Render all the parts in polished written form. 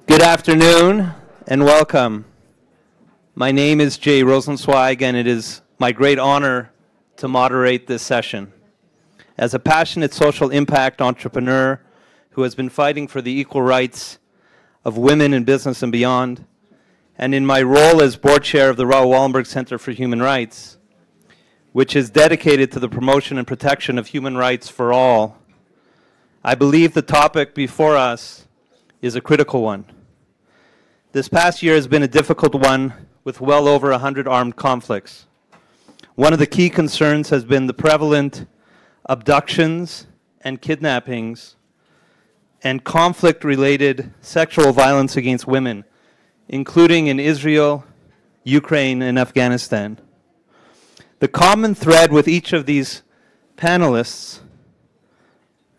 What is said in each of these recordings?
Good afternoon and welcome. My name is Jay Rosenzweig, and it is my great honor to moderate this session. As a passionate social impact entrepreneur who has been fighting for the equal rights of women in business and beyond, and in my role as board chair of the Raoul Wallenberg Center for Human Rights, which is dedicated to the promotion and protection of human rights for all, I believe the topic before us is a critical one. This past year has been a difficult one with well over 100 armed conflicts. One of the key concerns has been the prevalent abductions and kidnappings and conflict-related sexual violence against women, including in Israel, Ukraine, and Afghanistan. The common thread with each of these panelists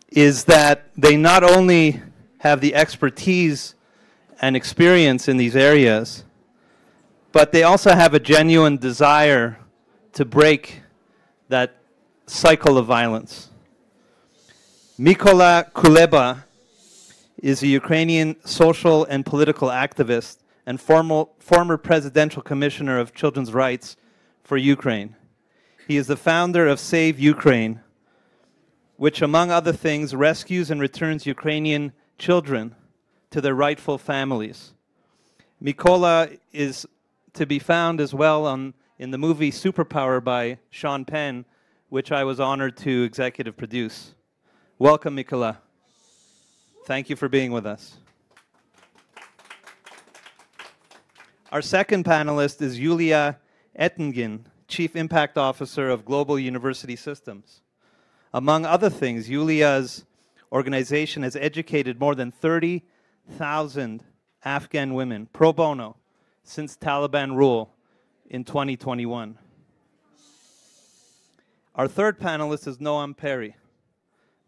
is that they not only have the expertise and experience in these areas, but they also have a genuine desire to break that cycle of violence. Mykola Kuleba is a Ukrainian social and political activist and former presidential commissioner of children's rights for Ukraine. He is the founder of Save Ukraine, which, among other things, rescues and returns Ukrainian children to their rightful families. Mykola is to be found as well in the movie Superpower by Sean Penn, which I was honored to executive produce. Welcome, Mykola. Thank you for being with us. Our second panelist is Yuliya Etingen, Chief Impact Officer of Global University Systems. Among other things, Yuliya's organization has educated more than 30,000 Afghan women pro bono since Taliban rule in 2021. Our third panelist is Noam Peri.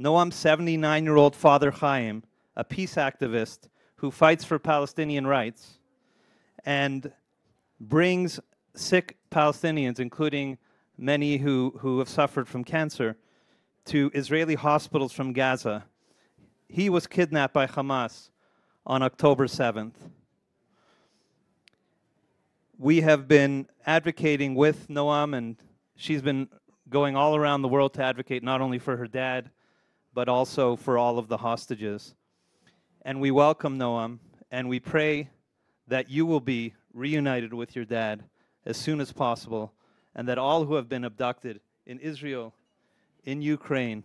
Noam's 79-year-old father, Chaim, a peace activist who fights for Palestinian rights and brings sick Palestinians, including many who have suffered from cancer, to Israeli hospitals from Gaza. He was kidnapped by Hamas on October 7th. We have been advocating with Noam, and she's been going all around the world to advocate not only for her dad, but also for all of the hostages. And we welcome Noam, and we pray that you will be reunited with your dad as soon as possible, and that all who have been abducted in Israel, in Ukraine,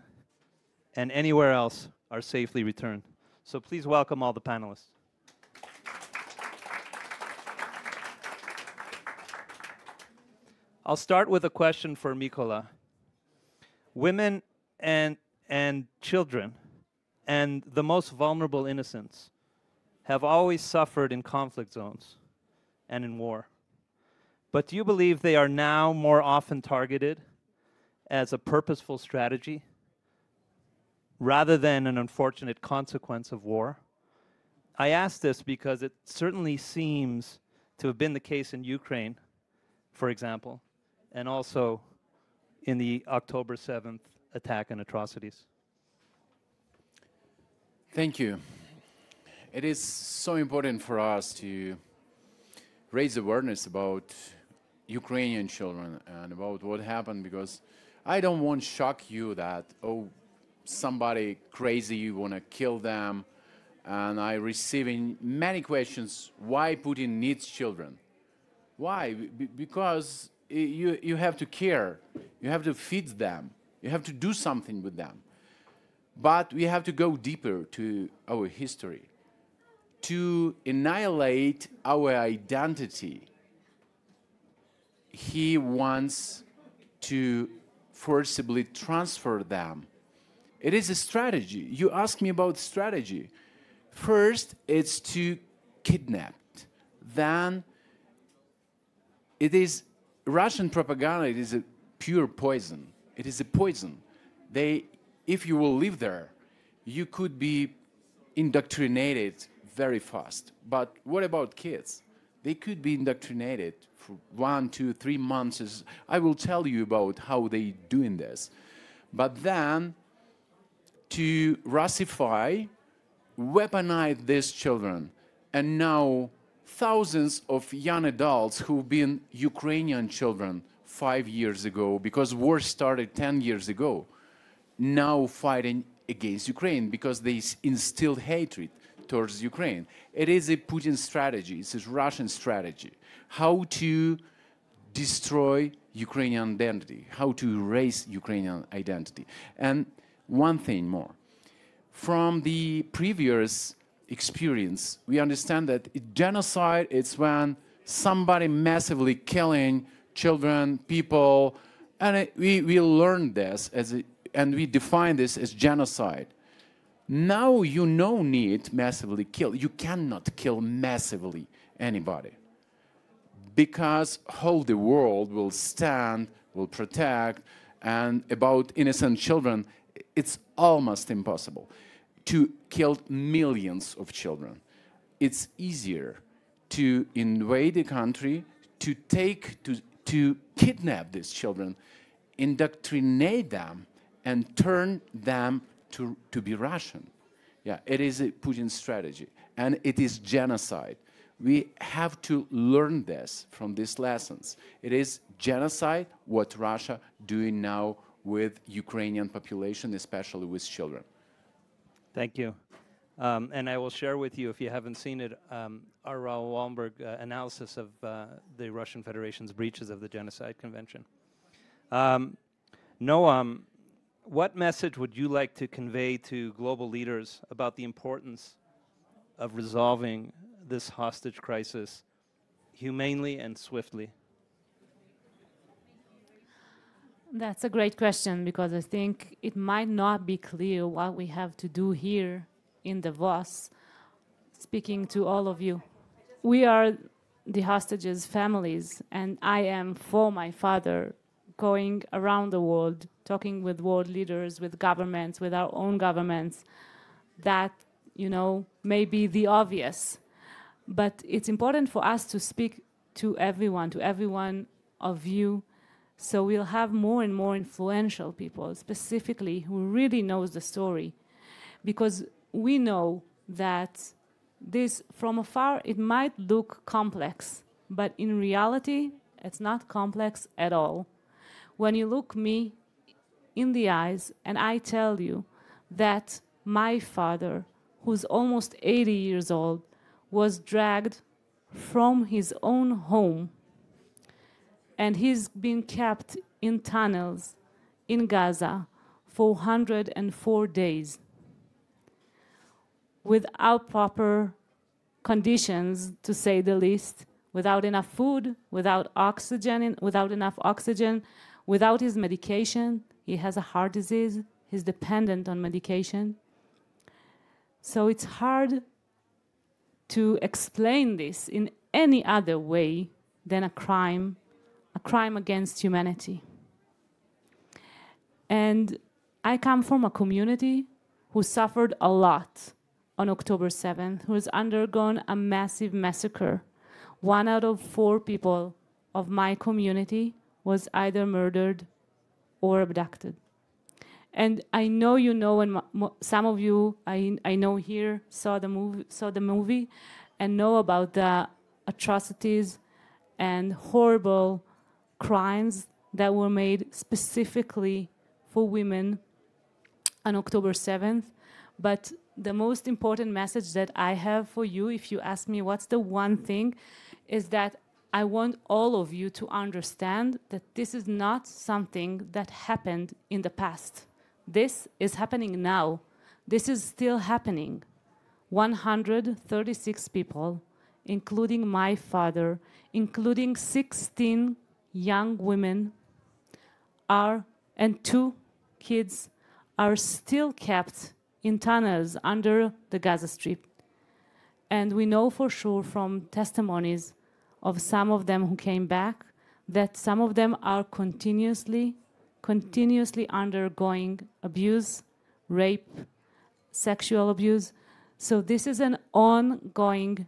and anywhere else are safely returned. So please welcome all the panelists. I'll start with a question for Mykola. Women and children and the most vulnerable innocents have always suffered in conflict zones and in war. But do you believe they are now more often targeted as a purposeful strategy rather than an unfortunate consequence of war? I ask this because it certainly seems to have been the case in Ukraine, for example, and also in the October 7th attack and atrocities. Thank you. It is so important for us to raise awareness about Ukrainian children and about what happened, because I don't want to shock you that, oh, somebody crazy, you want to kill them. And I receiving many questions, why Putin needs children? Why? Because you have to care. You have to feed them. You have to do something with them. But we have to go deeper to our history, to annihilate our identity. He wants to forcibly transfer them. It is a strategy. You ask me about strategy. First, it's to kidnap. Then, it is Russian propaganda. It is a pure poison. It is a poison. If you will live there, you could be indoctrinated very fast. But what about kids? They could be indoctrinated for 1, 2, 3 months. I will tell you about how they doing this. But then, to Russify, weaponize these children, And now thousands of young adults who've been Ukrainian children 5 years ago, because war started 10 years ago, now fighting against Ukraine because they instilled hatred towards Ukraine. It is a Putin strategy, it's a Russian strategy. How to destroy Ukrainian identity, how to erase Ukrainian identity. And one thing more. From the previous experience, we understand that genocide is when somebody massively killing children, people, and we learned this and we define this as genocide. Now you no need massively kill. You cannot kill massively anybody, because whole the world will stand, will protect, and about innocent children, it's almost impossible to kill millions of children. It's easier to invade a country, to kidnap these children, indoctrinate them, and turn them to be Russian. Yeah, it is a Putin strategy, and it is genocide. We have to learn this from these lessons. It is genocide what Russia doing now with Ukrainian population, especially with children. Thank you. And I will share with you, if you haven't seen it, our Raoul Wallenberg analysis of the Russian Federation's breaches of the Genocide Convention. Noam, what message would you like to convey to global leaders about the importance of resolving this hostage crisis humanely and swiftly? That's a great question, because I think it might not be clear what we have to do here in Davos, speaking to all of you. We are the hostages' families, and I am for my father going around the world, talking with world leaders, with governments, with our own governments. That, you know, may be the obvious. But it's important for us to speak to everyone of you, so we'll have more and more influential people, specifically who really knows the story. Because we know that this, from afar, it might look complex, but in reality, it's not complex at all. When you look me in the eyes and I tell you that my father, who's almost 80 years old, was dragged from his own home, and he's been kept in tunnels in Gaza for 104 days without proper conditions, to say the least, without enough food, without oxygen, without his medication. He has a heart disease. He's dependent on medication. So it's hard to explain this in any other way than a crime against humanity. And I come from a community who suffered a lot on October 7th, who has undergone a massive massacre. 1 out of 4 people of my community was either murdered or abducted. And I know you know, and some of you I know here saw the movie and know about the atrocities and horrible crimes that were made specifically for women on October 7th. But the most important message that I have for you, if you ask me what's the one thing, is that I want all of you to understand that this is not something that happened in the past. This is happening now. This is still happening. 136 people, including my father, including 16 young women, and 2 kids, are still kept in tunnels under the Gaza Strip. And we know for sure from testimonies of some of them who came back that some of them are continuously undergoing abuse, rape, sexual abuse. So this is an ongoing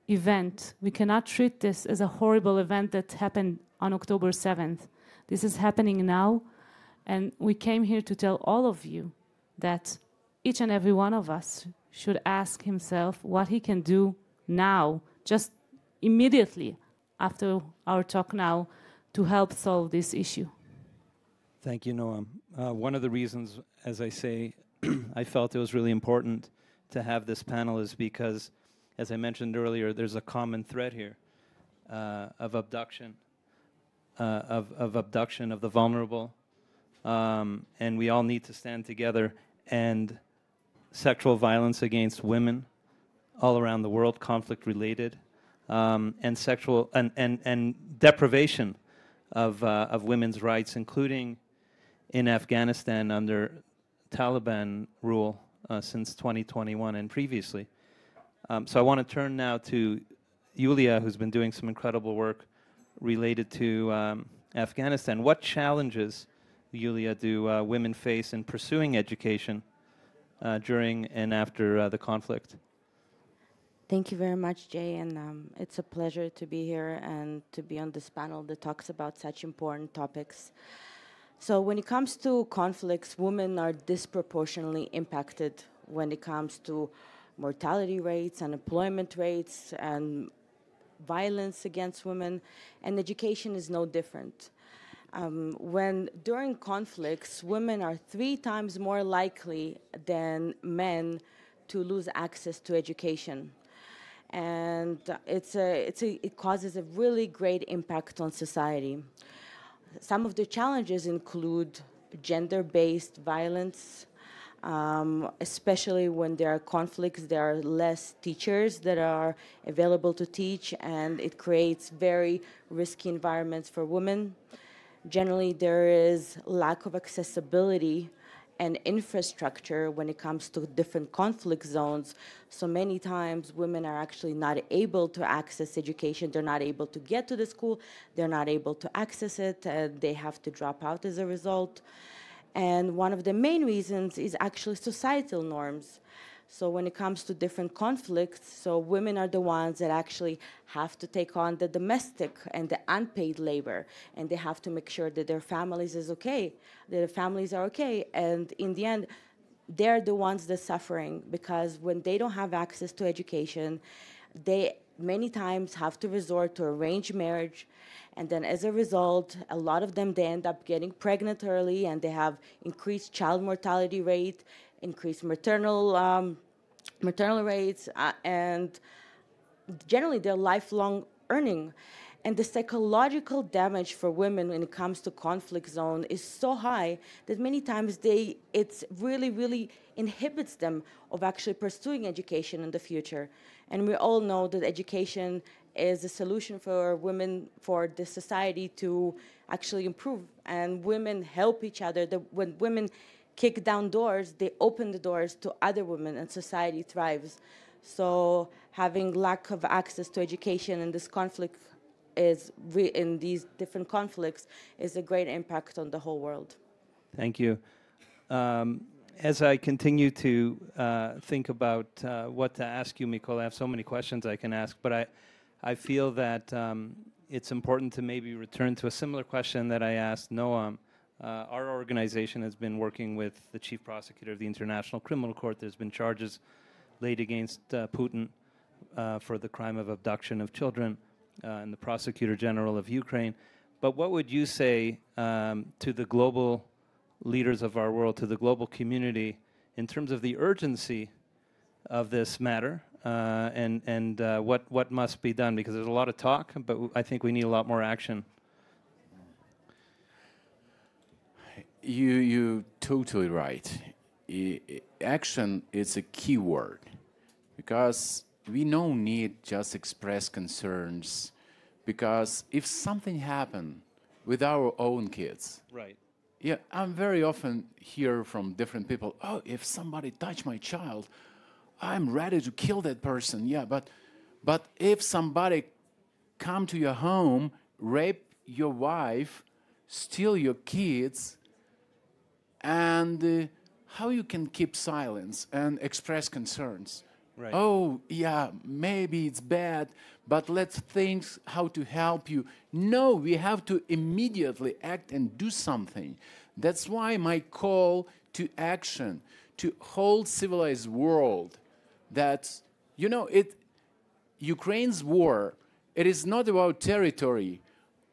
event. We cannot treat this as a horrible event that happened on October 7th. This is happening now, and we came here to tell all of you that each and every one of us should ask himself what he can do now, just immediately after our talk now, to help solve this issue? Thank you, Noam. One of the reasons, as I say, I felt it was really important to have this panel is because, as I mentioned earlier, there's a common thread here of abduction, of abduction of the vulnerable, and we all need to stand together. And sexual violence against women all around the world, conflict-related, and sexual and deprivation of women's rights, including in Afghanistan under Taliban rule since 2021 and previously. So I want to turn now to Yuliya, who's been doing some incredible work related to Afghanistan. What challenges, Yuliya, do women face in pursuing education during and after the conflict? Thank you very much, Jay, and it's a pleasure to be here and to be on this panel that talks about such important topics. So when it comes to conflicts, women are disproportionately impacted when it comes to mortality rates, unemployment rates, and violence against women, and education is no different. When during conflicts, women are 3 times more likely than men to lose access to education. And it causes a really great impact on society. Some of the challenges include gender-based violence, especially when there are conflicts, there are less teachers that are available to teach, and it creates very risky environments for women. Generally, there is lack of accessibility and infrastructure when it comes to different conflict zones. So many times women are actually not able to access education. They're not able to get to the school. They're not able to access it. They have to drop out as a result. And one of the main reasons is actually societal norms. So when it comes to different conflicts, so women are the ones that actually have to take on the domestic and the unpaid labor, and they have to make sure that their families is okay, that their families are okay. And in the end, they're the ones that are suffering, because when they don't have access to education, they many times have to resort to arranged marriage. And then as a result, a lot of them, they end up getting pregnant early, and they have increased child mortality rate, increased maternal rates, and generally their lifelong earning. And the psychological damage for women when it comes to conflict zone is so high that many times it really, really inhibits them of actually pursuing education in the future. And we all know that education is a solution for women, for the society to actually improve. And women help each other. When women kick down doors, they open the doors to other women, and society thrives. So having lack of access to education in this conflict in these different conflicts is a great impact on the whole world. Thank you. As I continue to think about what to ask you, Mykola, I have so many questions I can ask, but I feel that it's important to maybe return to a similar question that I asked Noam. Our organization has been working with the chief prosecutor of the International Criminal Court. There's been charges laid against Putin for the crime of abduction of children and the prosecutor general of Ukraine. But what would you say to the global leaders of our world, to the global community, in terms of the urgency of this matter and what must be done? Because there's a lot of talk, but I think we need a lot more action. You're totally right. Action is a key word, because we don't need just express concerns, because if something happened with our own kids, Right. yeah, I'm very often hear from different people, oh, if somebody touch my child, I'm ready to kill that person. Yeah, but if somebody come to your home, rape your wife, steal your kids, and how you can keep silence and express concerns? Right. Oh, yeah, maybe it's bad, but let's think how to help you. No, we have to immediately act and do something. That's why my call to action, to whole civilized world, that, you know, Ukraine's war, it is not about territory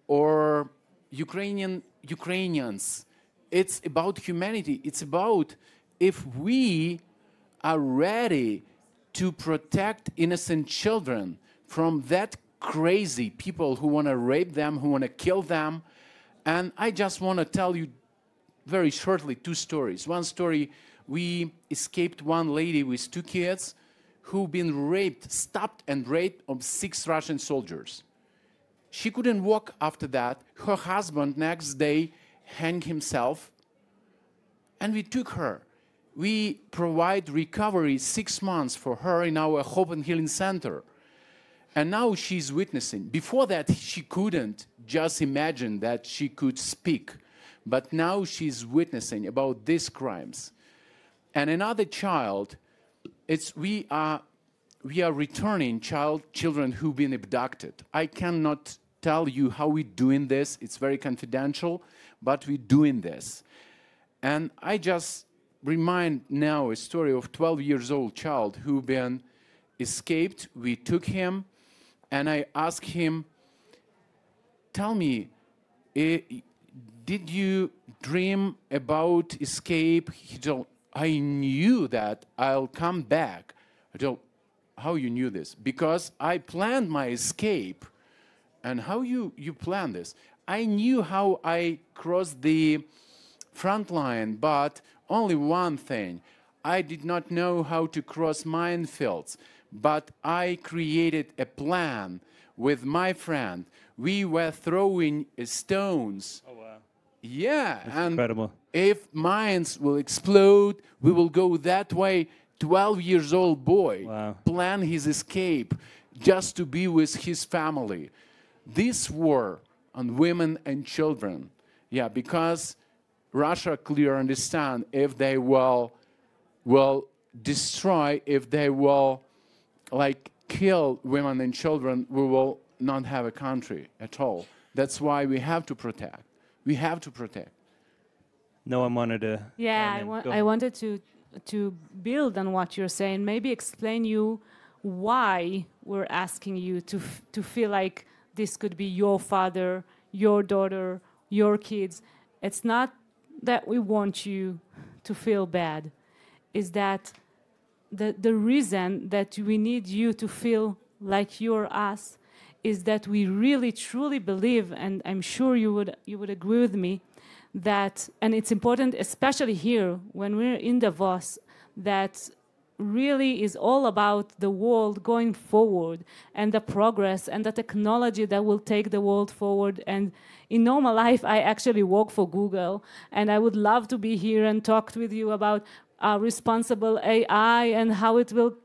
or Ukrainians. It's about humanity. It's about if we are ready to protect innocent children from that crazy people who want to rape them, who want to kill them. And I just want to tell you very shortly 2 stories. One story, we escaped one lady with 2 kids who've been raped, stopped and raped of 6 Russian soldiers. She couldn't walk after that. Her husband next day hanged himself, and we took her. We provide recovery 6 months for her in our Hope and Healing Center. And now she's witnessing. Before that, she couldn't just imagine that she could speak. But now she's witnessing about these crimes. And another child, we are returning children who've been abducted. I cannot tell you how we're doing this. It's very confidential, but we're doing this. And I just remind now a story of 12 years old child who been escaped. We took him, and I asked him, tell me, did you dream about escape? He told, I knew that I'll come back. I told, how you knew this? Because I planned my escape. And how you planned this? I knew how I crossed the front line, but only one thing. I did not know how to cross minefields, but I created a plan with my friend. We were throwing stones. Oh, wow. Yeah. That's and incredible. If mines will explode, we will go that way. 12 years old boy planned his escape just to be with his family. This war on women and children, because Russia clearly understand if they will destroy, if they will kill women and children, we will not have a country at all. That's why we have to protect. We have to protect. Noam wanted to. Yeah, I wanted to build on what you're saying. Maybe explain you why we're asking you to feel like this could be your father, your daughter, your kids. It's not that we want you to feel bad. Is that the reason that we need you to feel like you're us is that we really truly believe, and I'm sure you would agree with me, that, and it's important, especially here when we're in Davos, that really is all about the world going forward and the progress and the technology that will take the world forward. And in normal life, I actually work for Google, and I would love to be here and talk with you about responsible AI and how it will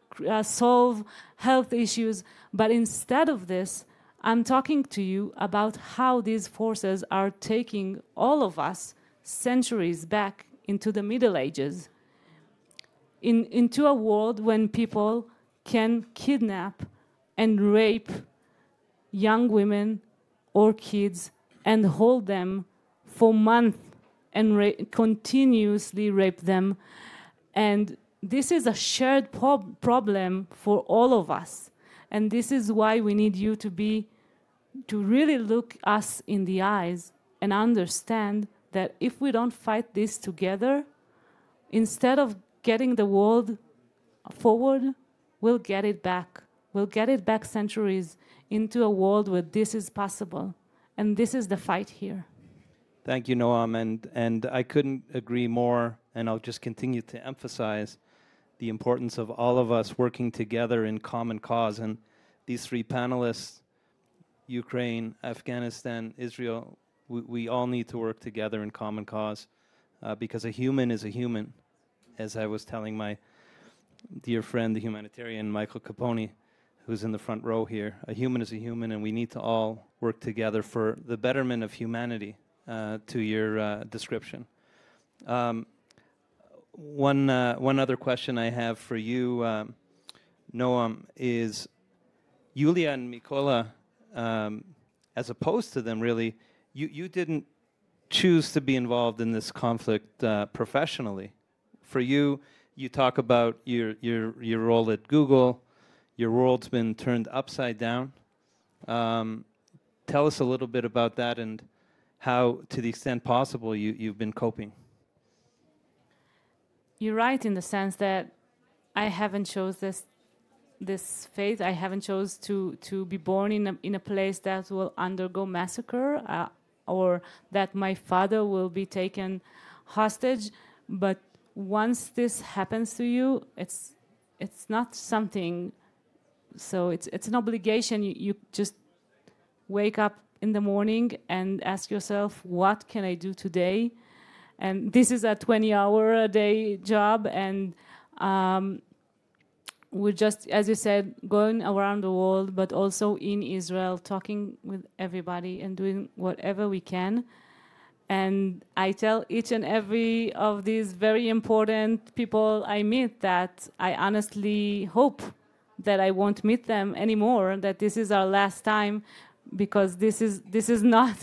solve health issues. But instead of this, I'm talking to you about how these forces are taking all of us centuries back into the Middle Ages, into a world when people can kidnap and rape young women or kids and hold them for months and continuously rape them. And this is a shared problem for all of us. And this is why we need you to really look us in the eyes and understand that if we don't fight this together, instead of getting the world forward, we'll get it back. We'll get it back centuries into a world where this is possible. And this is the fight here. Thank you, Noam. And I couldn't agree more, and I'll just continue to emphasize the importance of all of us working together in common cause. And these 3 panelists, Ukraine, Afghanistan, Israel, we all need to work together in common cause because a human is a human. As I was telling my dear friend, the humanitarian Michael Capone, who's in the front row here, a human is a human, and we need to all work together for the betterment of humanity, to your description. One other question I have for you, Noam, is Yuliya and Mykola, as opposed to them, really, you didn't choose to be involved in this conflict professionally. For you, you talk about your role at Google. your world's been turned upside down. Tell us a little bit about that and how, to the extent possible, you've been coping. You're right in the sense that I haven't chose this faith. I haven't chose to be born in a place that will undergo massacre, or that my father will be taken hostage. But once this happens to you, it's not something. So it's an obligation. You just wake up in the morning and ask yourself, what can I do today? And this is a 20-hour-a-day job, and we're just, as you said, going around the world, but also in Israel, talking with everybody and doing whatever we can. And I tell each and every of these very important people I meet that I honestly hope that I won't meet them anymore, that this is our last time, because this is not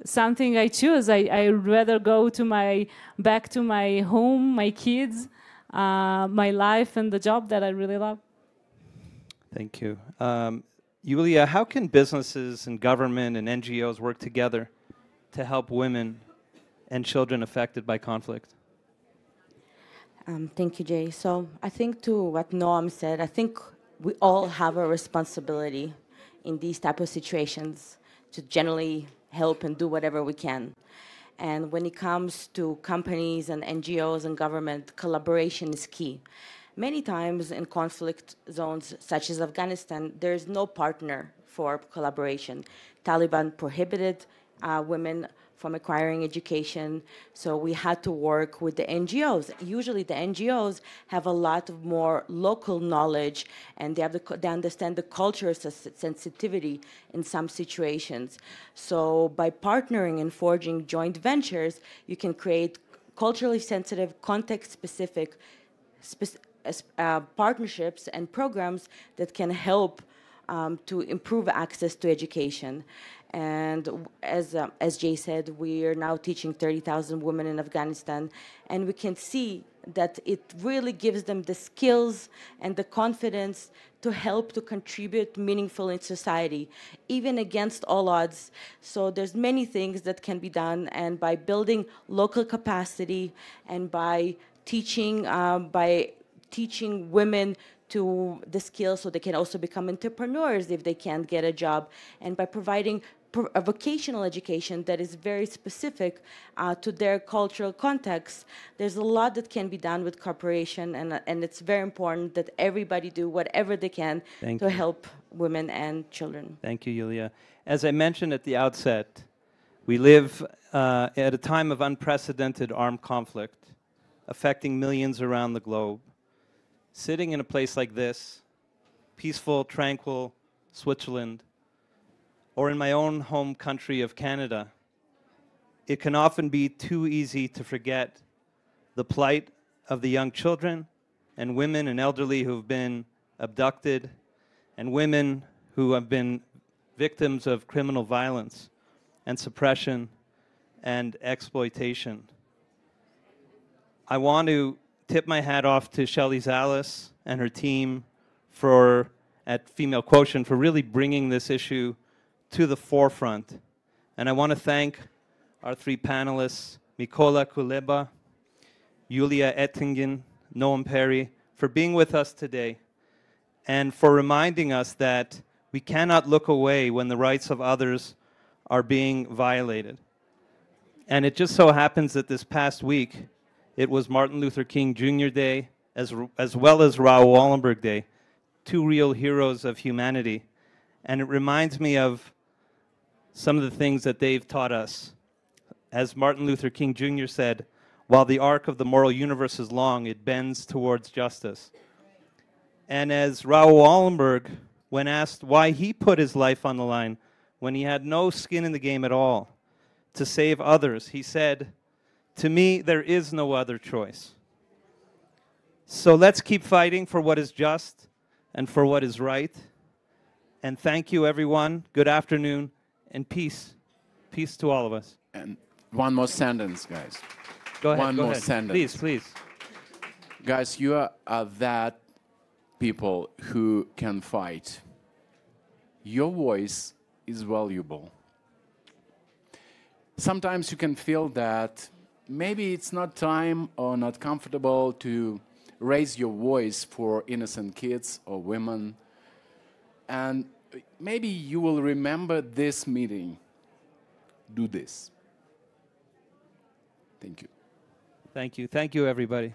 something I choose. I rather go to back to my home, my kids, my life, and the job that I really love. Thank you. Yuliya, how can businesses and government and NGOs work together to help women and children affected by conflict? Thank you, Jay. So I think to what Noam said, I think we all have a responsibility in these type of situations to generally help and do whatever we can. And when it comes to companies and NGOs and government, collaboration is key. Many times in conflict zones such as Afghanistan, there is no partner for collaboration. Taliban prohibited women from acquiring education, so we had to work with the NGOs. Usually the NGOs have a lot of more local knowledge, and they understand the cultural sensitivity in some situations. So by partnering and forging joint ventures, you can create culturally sensitive, context-specific partnerships and programs that can help to improve access to education. And as Jay said, we are now teaching 30,000 women in Afghanistan, and we can see that it really gives them the skills and the confidence to help to contribute meaningful in society, even against all odds. So there's many things that can be done, and by building local capacity and by teaching women to the skills so they can also become entrepreneurs if they can't get a job, and by providing a vocational education that is very specific to their cultural context. There's a lot that can be done with cooperation, and it's very important that everybody do whatever they can to help women and children. Thank you, Yuliya. As I mentioned at the outset, we live at a time of unprecedented armed conflict affecting millions around the globe. Sitting in a place like this, peaceful, tranquil Switzerland, or in my own home country of Canada, it can often be too easy to forget the plight of the young children and women and elderly who have been abducted, and women who have been victims of criminal violence and suppression and exploitation. I want to tip my hat off to Shelley Zalis and her team at Female Quotient for really bringing this issue to the forefront. And I want to thank our three panelists, Mykola, Kuleba, Yuliya, Etingen, Noam, Peri, for being with us today and for reminding us that we cannot look away when the rights of others are being violated. And it just so happens that this past week, it was Martin Luther King Jr. Day, as well as Raoul Wallenberg Day, two real heroes of humanity. And it reminds me of some of the things that they've taught us. As Martin Luther King Jr. said, while the arc of the moral universe is long, it bends towards justice. And as Raoul Wallenberg, when asked why he put his life on the line when he had no skin in the game at all to save others, he said, "To me, there is no other choice." So let's keep fighting for what is just and for what is right. And thank you, everyone. Good afternoon, and peace. Peace to all of us. And one more sentence, guys. Go ahead. One more sentence. Please. Guys, you are that people who can fight. Your voice is valuable. Sometimes you can feel that maybe it's not time or not comfortable to raise your voice for innocent kids or women. And maybe you will remember this meeting. Do this. Thank you. Thank you. Thank you, everybody.